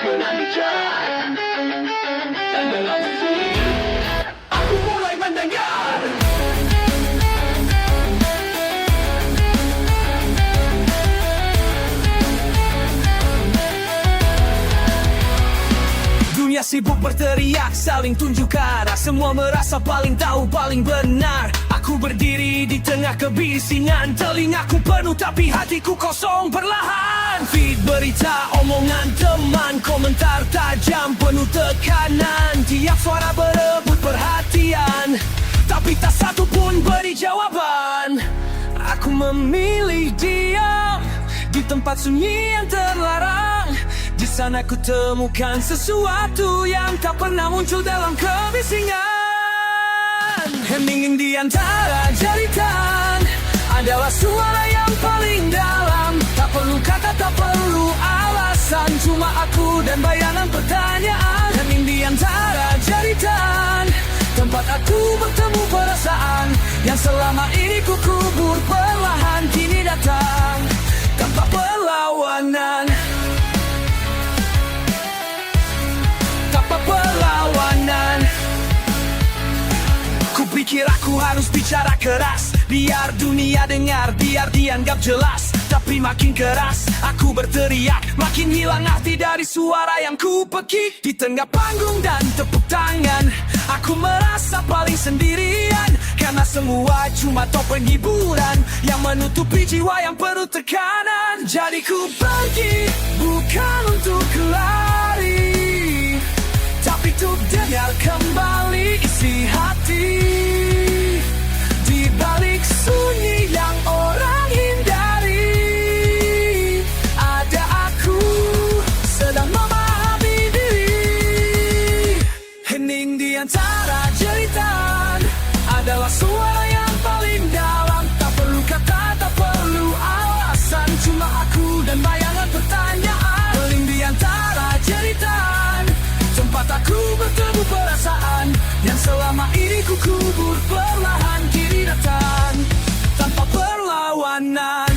menantikan. Dan dalam sisi aku mulai mendengar dunia sibuk berteriak, saling tunjuk arah. Semua merasa paling tahu, paling benar. Aku berdiri di tengah kebisingan. Telingaku penuh tapi hatiku kosong perlahan. Feed berita, omongan teman, komentar tajam penuh tekanan. Tiap suara berebut perhatian, tapi tak satu pun beri jawaban. Aku memilih diam di tempat sunyi yang terlarang. Di sana ku temukan sesuatu yang tak pernah muncul dalam kebisingan. Hening di antara jeritan adalah suara yang paling dalam. Tak perlu kata, tak perlu alasan, cuma aku dan bayangan pertanyaan. Hening di antara jeritan, tempat aku bertemu perasaan yang selama ini ku kubur perlahan kini datang tanpa perlawanan. Perlawanan. Kupikir aku harus bicara keras, biar dunia dengar, biar dianggap jelas. Tapi makin keras aku berteriak, makin hilang arti dari suara yang ku pekik. Di tengah panggung dan tepuk tangan, aku merasa paling sendirian. Karena semua cuma topeng hiburan yang menutupi jiwa yang penuh tekanan. Jadi ku pergi bukan untuk lari, tapi untuk dengar kembali isi hati. Di balik sunyi yang orang hindari, ada aku sedang memahami diri. Hening di antara jeritan adalah suara yang paling dalam. Tak perlu kata, tak perlu alasan, cuma aku dan bayangan pertanyaan. Hening di antara jeritan, tempat aku bertemu perasaan yang selama ini ku kubur perlahan kini datang tanpa perlawanan.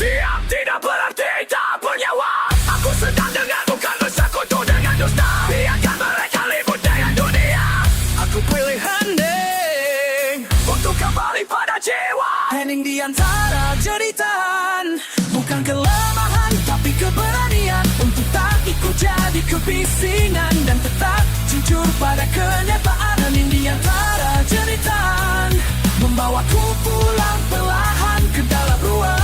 Diam tidak berarti tak bernyawa. Aku sedang dengar bukan bersekutu dengan dusta. Biarkan mereka ribut dengan dunia. Aku pilih hening untuk kembali pada jiwa. Hening di antara jeritan, bukan kelemahan tapi keberanian untuk tak ikut jadi kebisingan dan tetap jujur pada kenyataan. Hening di antara jeritan membawaku pulang perlahan ke dalam ruang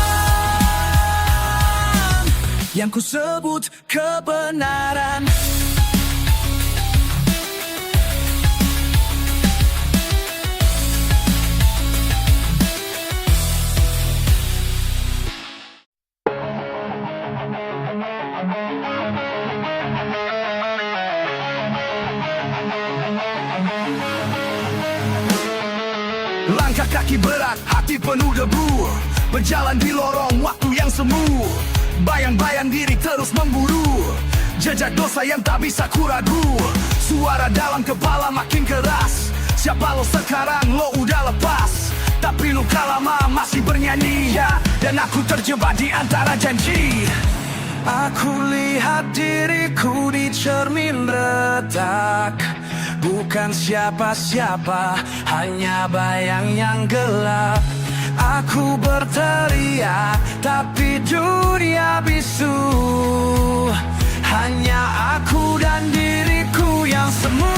yang ku sebut kebenaran. Langkah kaki berat, hati penuh debu, berjalan di lorong waktu yang semu. Bayang-bayang diri terus memburu, jejak dosa yang tak bisa kuragu. Suara dalam kepala makin keras, siapa lo sekarang, lo udah lepas. Tapi luka lama masih bernyanyi ya, dan aku terjebak di antara janji. Aku lihat diriku di cermin retak, bukan siapa-siapa, hanya bayang yang gelap. Aku berteriak, tapi dunia bisu. Hanya aku dan diriku yang semu.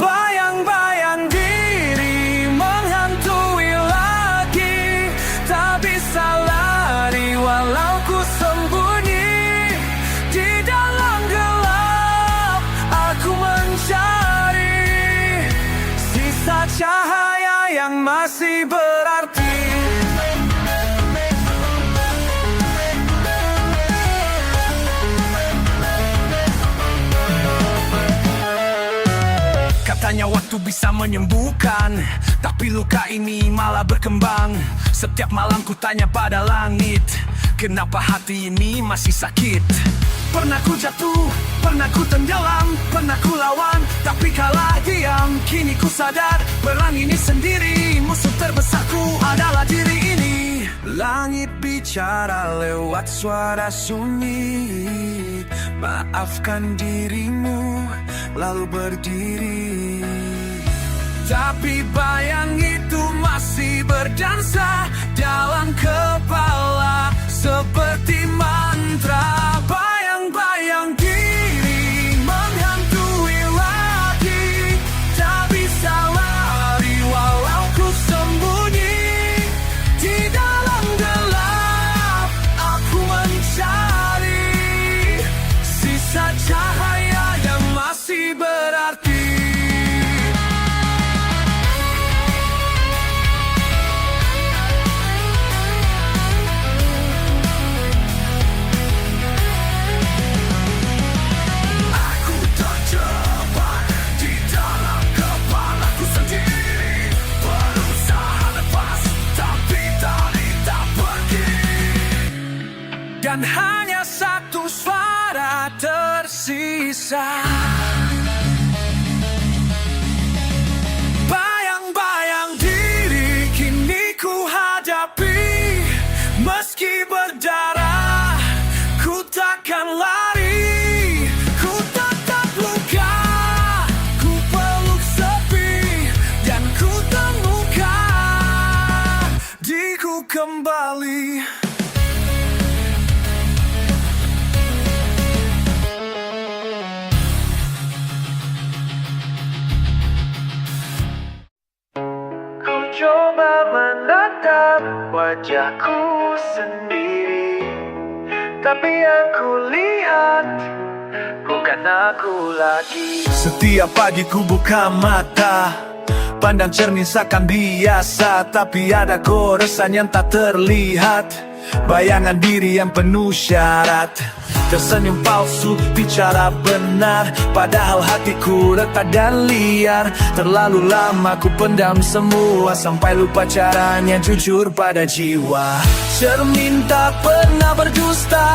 Bayang-bayang diri menghantui lagi, tak bisa lari walau ku sembunyi. Di dalam gelap aku mencari sisa cahaya yang masih berarti. Katanya waktu bisa menyembuhkan, tapi luka ini malah berkembang. Setiap malam ku tanya pada langit, kenapa hati ini masih sakit? Pernah ku jatuh, pernah ku tenggelam, pernah ku lawan, tak Tapi kala diam, kini ku sadar perang ini sendiri, musuh terbesarku adalah diri ini. Langit bicara lewat suara sunyi, maafkan dirimu lalu berdiri. Tapi bayang itu masih berdansa dalam kepala seperti mantra. Bayang-bayang diri menghantui lagi, tak bisa lari walau ku sembunyi. Di dalam gelap aku mencari sisa cahaya yang masih berarti. Dan hanya satu suara tersisa. Bayang-bayang diri kini ku hadapi. Meski berdarah, ku takkan lari. Ku tatap luka, ku peluk sepi, dan ku temukan diriku kembali. Coba menatap wajahku sendiri, tapi yang kulihat bukan aku lagi. Setiap pagi ku buka mata, pandang cermin seakan biasa, tapi ada goresan yang tak terlihat. Bayangan diri yang penuh syarat, tersenyum palsu, bicara benar, padahal hatiku retak dan liar. Terlalu lama ku pendam semua, sampai lupa caranya jujur pada jiwa. Cermin tak pernah berdusta,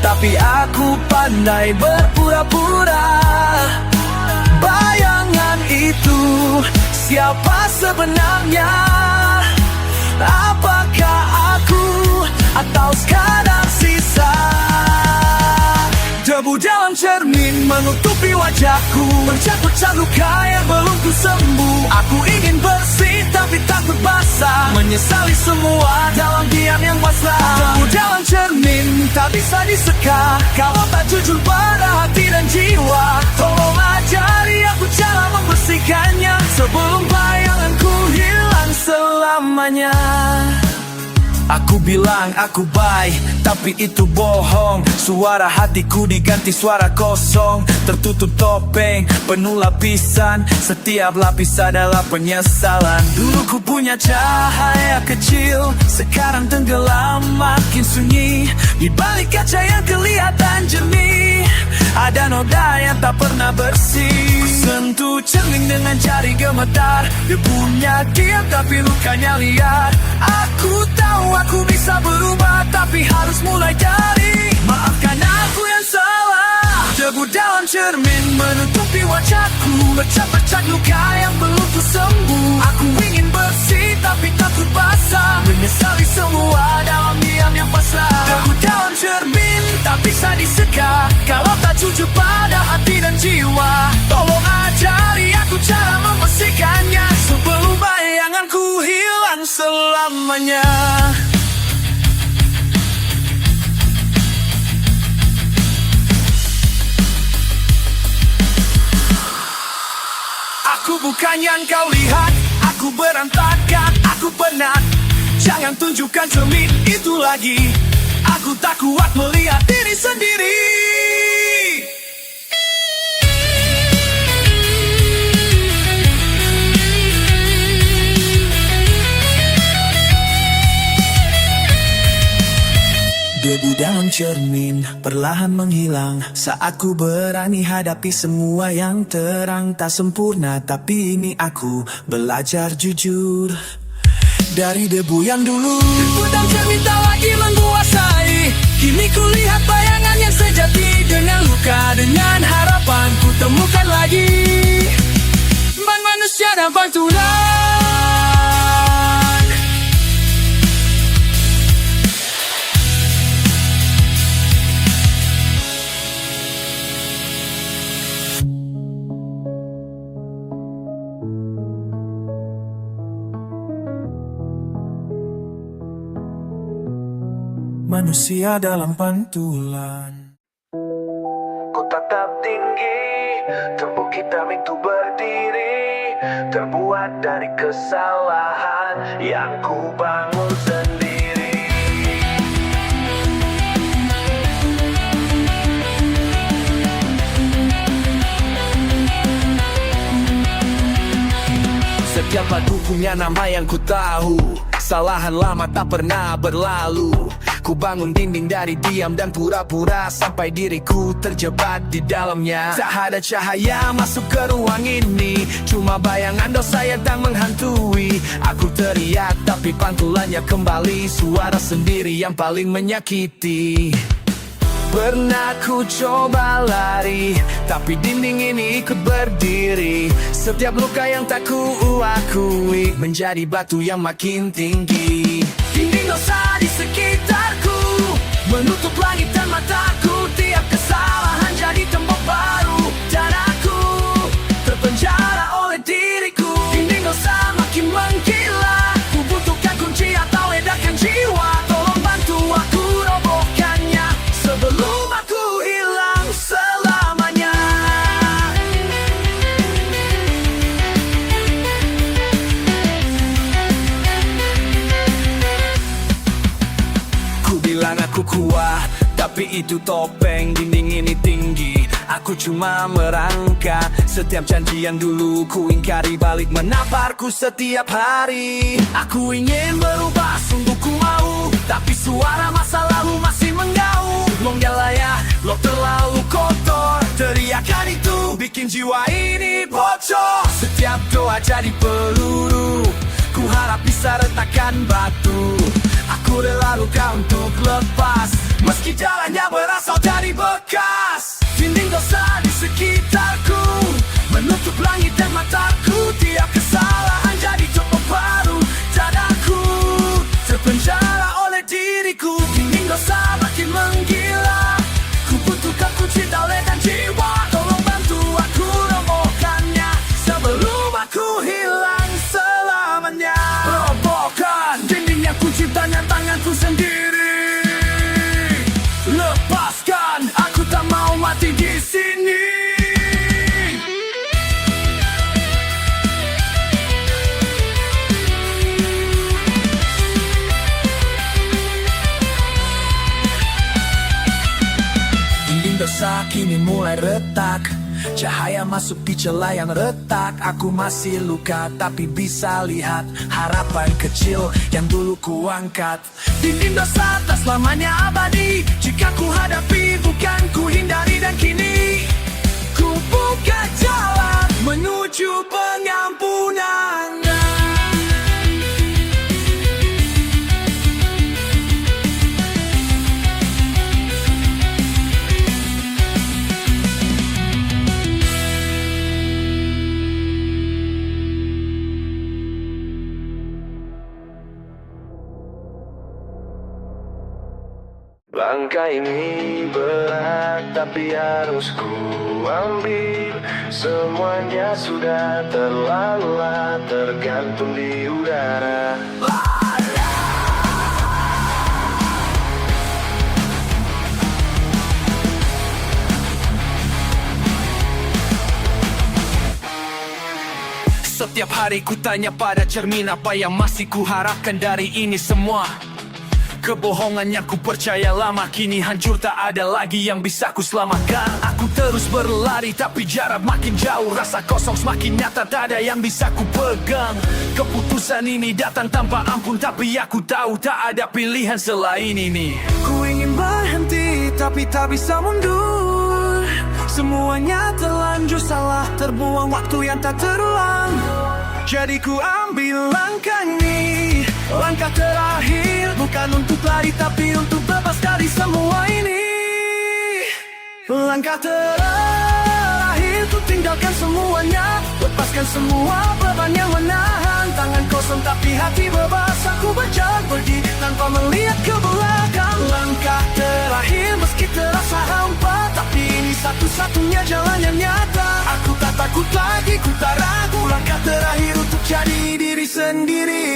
tapi aku pandai berpura-pura. Bayangan itu siapa sebenarnya? Apakah aku atau sekadar sisa? Debu dalam cermin menutupi wajahku, bercat-bercat luka yang belum ku sembuh. Aku ingin bersih tapi takut basah, menyesali semua dalam diam yang pasrah. Debu dalam cermin tak bisa diseka, kalau tak jujur pada hati dan jiwa. Tolong ajari aku cara membersihkannya, sebelum bayanganku hilang selamanya. Aku bilang aku baik, tapi itu bohong. Suara hatiku diganti suara kosong, tertutup topeng, penuh lapisan. Setiap lapis adalah penyesalan. Dulu ku punya cahaya kecil, sekarang tenggelam makin sunyi. Di balik kaca yang kelihatan jernih, ada noda yang tak pernah bersih. Ku sentuh cermin dengan jari gemetar, debunya diam tapi lukanya liar. Aku tahu aku bisa berubah, tapi harus mulai dari maafkan aku yang salah. Debu dalam cermin menutupi wajahku, bercat-bercat luka yang belum ku sembuh. Aku ingin bersih tapi takut basah, menyesali semua dalam diam yang pasrah. Debu dalam cermin tak bisa diseka, kalau tak jujur pada hati dan jiwa. Tolong ajari aku cara membersihkannya, sebelum bayanganku hilang selamanya. Aku bukan yang kau lihat, aku berantakan, aku penat. Jangan tunjukkan cermin itu lagi, aku tak kuat melihat diri sendiri. Debu dalam cermin perlahan menghilang saat ku berani hadapi semua yang terang. Tak sempurna tapi ini aku belajar jujur dari debu yang dulu. Debu dalam cermin tak lagi menguasai, kini ku lihat bayangan yang sejati. Dengan luka, dengan harapan, hanya pantulan. Manusia dalam pantulan. Ku tatap tinggi, tubuh hitam itu berdiri, terbuat dari kesalahan yang ku bangun sendiri. Setiap lagu punya nama yang ku tahu, kesalahan lama tak pernah berlalu. Ku bangun dinding dari diam dan pura-pura sampai diriku terjebak di dalamnya. Tak ada cahaya masuk ke ruang ini, cuma bayangan dosa yang tak menghantui. Aku teriak tapi pantulannya kembali, suara sendiri yang paling menyakiti. Pernah ku coba lari, tapi dinding ini ikut berdiri. Setiap luka yang tak ku akui menjadi batu yang makin tinggi. Dinding dosa di sekitarku menutup langit dan mataku. Tiap kesalahan jadi tembok baru, dan aku terpenjara oleh diriku. Dinding dosa makin menggila, ku butuhkan kunci atau ledakan jiwa. Tolong bantu aku robohkannya sebelum aku hilang selamanya. Ku bilang aku kuat, tapi itu topeng. Dinding ini tinggi, aku cuma merangkak. Setiap janji yang dulu ku ingkari balik menaparku setiap hari. Aku ingin berubah, sungguh ku mau, tapi suara masa lalu masih menggaung. Menggalaya, lo terlalu kotor. Teriakan itu bikin jiwa ini bocor. Setiap doa jadi peluru, ku harap bisa retakkan batu. Aku rela luka untuk lepas, meski jalannya berasal dari bekas. Dinding dosa di sekitarku menutup langit dan mataku. Tiap kesalahan jadi tembok baru, dan aku terpenjara oleh diriku. Dinding dosa makin menggila, ku butuhkan kunci tali dan jiwa. Tolong bantu aku robohkannya sebelum aku hilang selamanya. Robohkan dinding yang ku cipta dengan tanganku sendiri. Lepaskan, aku tak mau mati di sini. Dinding dosa kini mulai retak, cahaya masuk di celah yang retak. Aku masih luka tapi bisa lihat harapan kecil yang dulu ku angkat. Dinding dosa tak selamanya abadi, jika ku hadapi bukan ku hindari. Dan kini ku buka jalan menuju pengampunan. Langkah ini berat tapi harus ku ambil. Semuanya sudah terlalu tergantung di udara. Setiap hari ku tanya pada cermin, apa yang masih ku harapkan dari ini semua. Kebohongan yang ku percaya lama kini hancur, tak ada lagi yang bisa ku selamatkan. Aku terus berlari tapi jarak makin jauh, rasa kosong semakin nyata, tak ada yang bisa ku pegang. Keputusan ini datang tanpa ampun, tapi aku tahu tak ada pilihan selain ini. Ku ingin berhenti tapi tak bisa mundur. Semuanya terlanjur salah, terbuang waktu yang tak terulang. Jadi ku ambil langkah ini, langkah terakhir, bukan untuk lari tapi untuk bebas dari semua ini. Langkah terakhir, ku tinggalkan semuanya, lepaskan lepaskan semua beban yang menahan. Tangan kosong tapi hati bebas. Aku berjalan pergi tanpa melihat ke belakang. Langkah terakhir meski terasa hampa, tapi ini satu-satunya jalan yang nyata. Aku tak takut lagi, ku tak ragu. Langkah terakhir untuk jadi diri sendiri.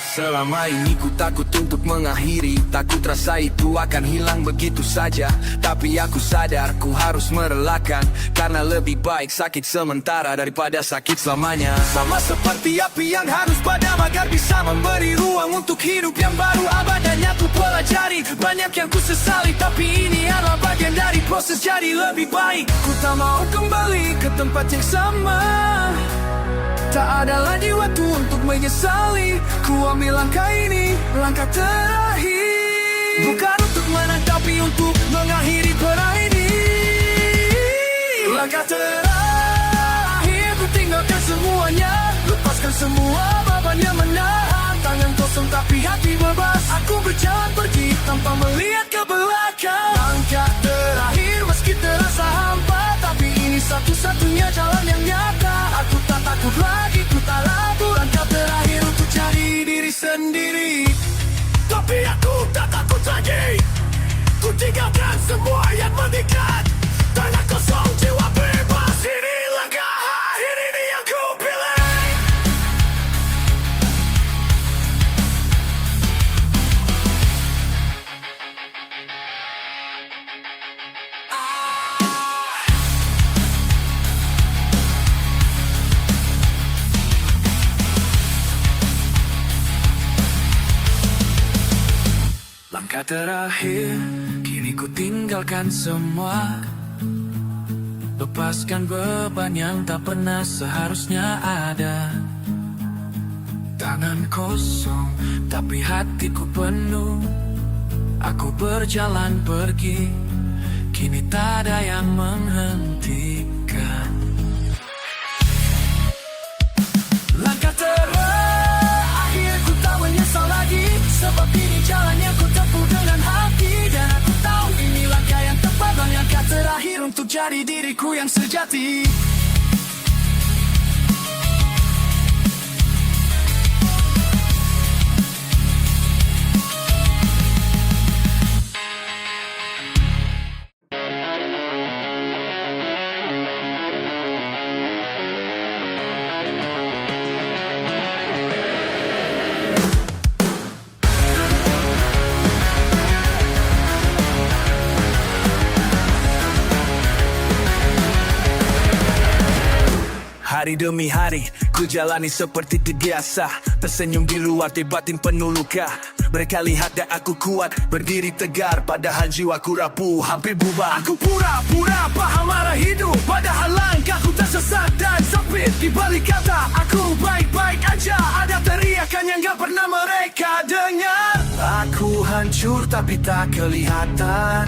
Selama ini ku takut untuk mengakhiri. Takut rasa itu akan hilang begitu saja. Tapi aku sadar ku harus merelakan, karena lebih baik sakit sementara daripada sakit selamanya. Sama seperti api yang harus padam agar bisa memberi ruang untuk hidup yang baru. Abadanya ku pelajari, banyak yang ku sesali, tapi ini adalah bagian dari proses jadi lebih baik. Ku tak mau kembali ke tempat yang sama. Tak ada lagi waktu untuk menyesali. Ku ambil langkah ini, langkah terakhir. Bukan untuk menang tapi untuk mengakhiri perang ini. Langkah terakhir, ku tinggalkan semuanya. Lepaskan semua beban yang menahan. Tangan kosong tapi hati bebas. Aku berjalan pergi tanpa melihat ke belakang. Langkah terakhir meski terasa hampa, tapi ini satu-satunya jalan yang nyata. Aku tak takut lagi, ku tak ragu. Langkah terakhir untuk cari diri sendiri. Tapi aku tak takut lagi. Ku tinggalkan semua yang mengikat. Tangan kosong, jiwa bebas. Ini langkah akhir, ini yang ku pilih. Langkah terakhir, kini ku tinggalkan semua. Lepaskan beban yang tak pernah seharusnya ada. Tangan kosong, tapi hatiku penuh. Aku berjalan pergi, kini tak ada yang menghentikan. Langkah terakhir, ku tak menyesal lagi. Sebab ini jalan yang ku tempuh dengan hati. Dan aku tahu ini langkah yang tepat. Langkah terakhir untuk jadi diriku yang sejati. Hari demi hari, ku jalani seperti terbiasa. Tersenyum di luar, di batin penuh luka. Mereka lihat dan aku kuat, berdiri tegar. Padahal jiwaku rapuh, hampir bubar. Aku pura-pura paham arah hidup, padahal langkahku tersesat dan sempit. Di balik kata, aku baik-baik aja, ada teriakan yang gak pernah mereka dengar. Aku hancur tapi tak kelihatan.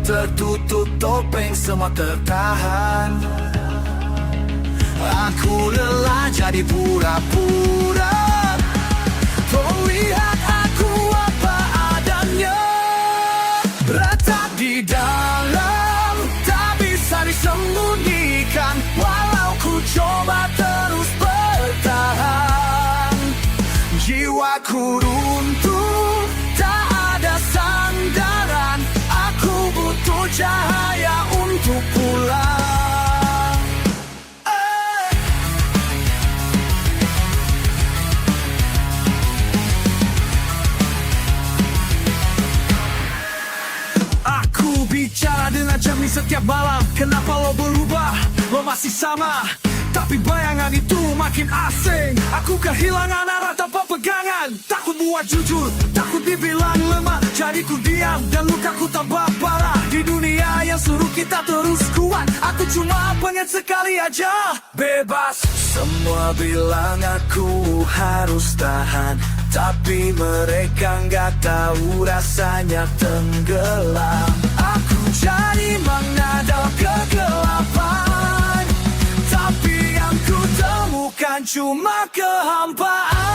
Tertutup topeng, semua tertahan. Aku lelah jadi pura-pura. Kau lihat aku apa adanya. Retak di dalam, tak bisa disembunyikan. Walau ku coba terus bertahan. Jiwaku runtuh, tak ada sandaran. Aku butuh cahaya untuk pulang. Bicara dengan jernih setiap malam. Kenapa lo berubah? Lo masih sama, tapi bayangan itu makin asing. Aku kehilangan arah tanpa pegangan. Takut buat jujur, takut dibilang lemah. Jadi ku diam dan lukaku tambah parah. Di dunia yang suruh kita terus kuat, aku cuma pengen sekali aja bebas. Semua bilang aku harus tahan, tapi mereka nggak tahu rasanya tenggelam. Aku jadi makna dalam kegelapan, tapi yang ku temukan cuma kehampaan.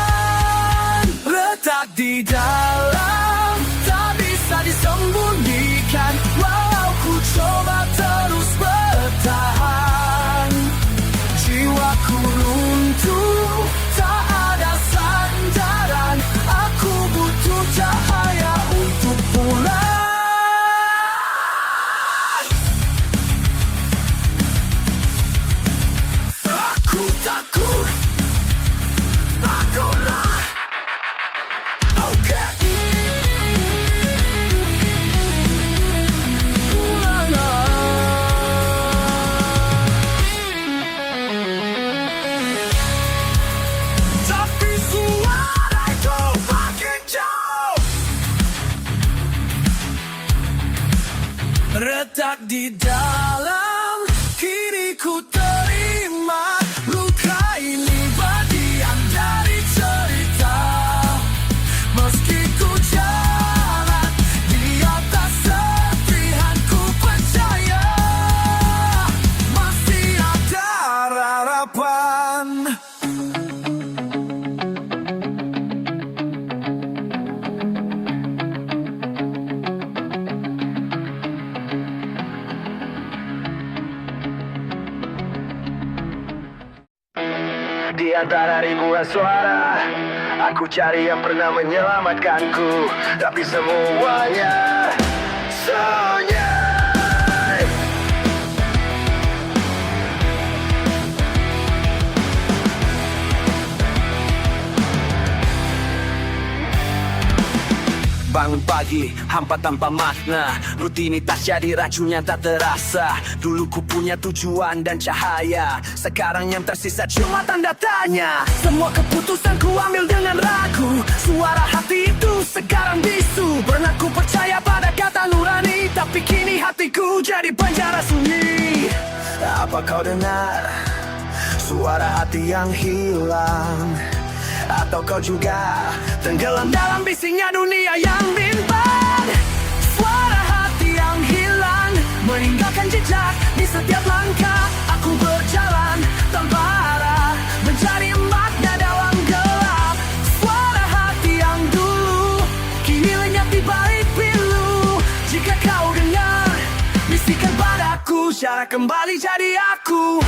Letak di dalam, tak bisa disembunyikan. Walau ku coba terus bertahan. Jiwaku runtuh, tak ada sandaran. Aku butuh cahaya untuk pulang. Aku takut, aku lah. Okay. Tapi suara itu makin jauh, retak di dalam, kini ku terima. Luka ini bagian dari cerita. Meski ku jalan di atas serpihan, ku percaya masih ada harapan. Di antara ribuan suara, aku cari yang pernah menyelamatkanku. Tapi semuanya sunyi. Bangun pagi, hampa tanpa makna. Rutinitas jadi racun yang tak terasa. Dulu ku punya tujuan dan cahaya, sekarang yang tersisa cuma tanda tanya. Semua keputusan ku ambil dengan ragu. Suara hati itu sekarang bisu. Pernah ku percaya pada kata nurani, tapi kini hatiku jadi penjara sunyi. Apa kau dengar suara hati yang hilang? Atau kau juga tenggelam dalam bisiknya dunia yang bimbang? Suara hati yang hilang meninggalkan jejak di setiap langkah. Aku berjalan tanpa arah, mencari makna dalam gelap. Suara hati yang dulu kini lenyap di balik pilu. Jika kau dengar bisikan padaku, cara kembali jadi aku.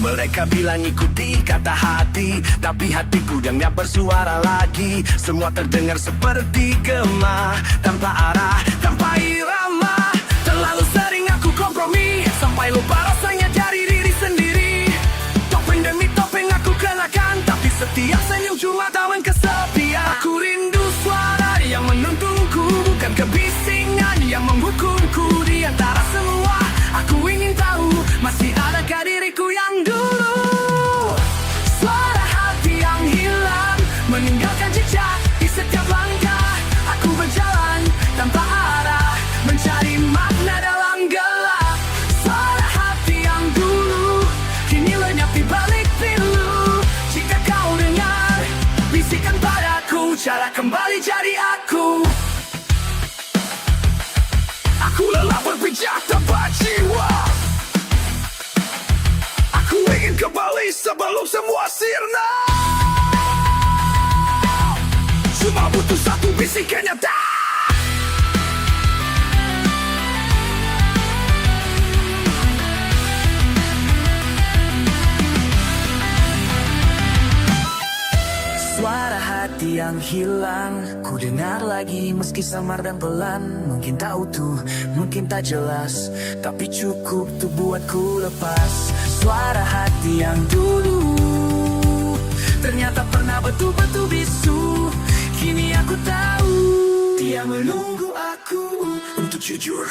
Mereka bilang ikuti kata hati, tapi hatiku yang gak bersuara lagi. Semua terdengar seperti gema, tanpa arah, tanpa irama. Terlalu sering aku kompromi, sampai lupa rasanya dari diri sendiri. Topeng demi topeng aku kenakan, tapi setiap senyum cuma tawan kesepian. Aku rindu suara yang menuntunku, bukan kebisingan yang menghukumku. Di antara semua, aku ingin tahu, masih adakah diriku yang dulu? Suara hati yang hilang meninggalkan jejak di setiap langkah. Aku berjalan tanpa arah, mencari makna dalam gelap. Suara hati yang dulu kini lenyap di balik pilu. Jika kau dengar bisikan padaku, cara kembali jadi aku. Aku lelah berpijak tanpa jiwa. Aku ingin kembali sebelum semua sirna. Cuma butuh satu bisikan yang tak. Suara hati yang hilang ku dengar lagi, meski samar dan pelan. Mungkin tak utuh, mungkin tak jelas, tapi cukup tuh buatku lepas. Suara hati yang dulu ternyata pernah betul-betul bisu. Kini aku tahu dia menunggu aku untuk jujur.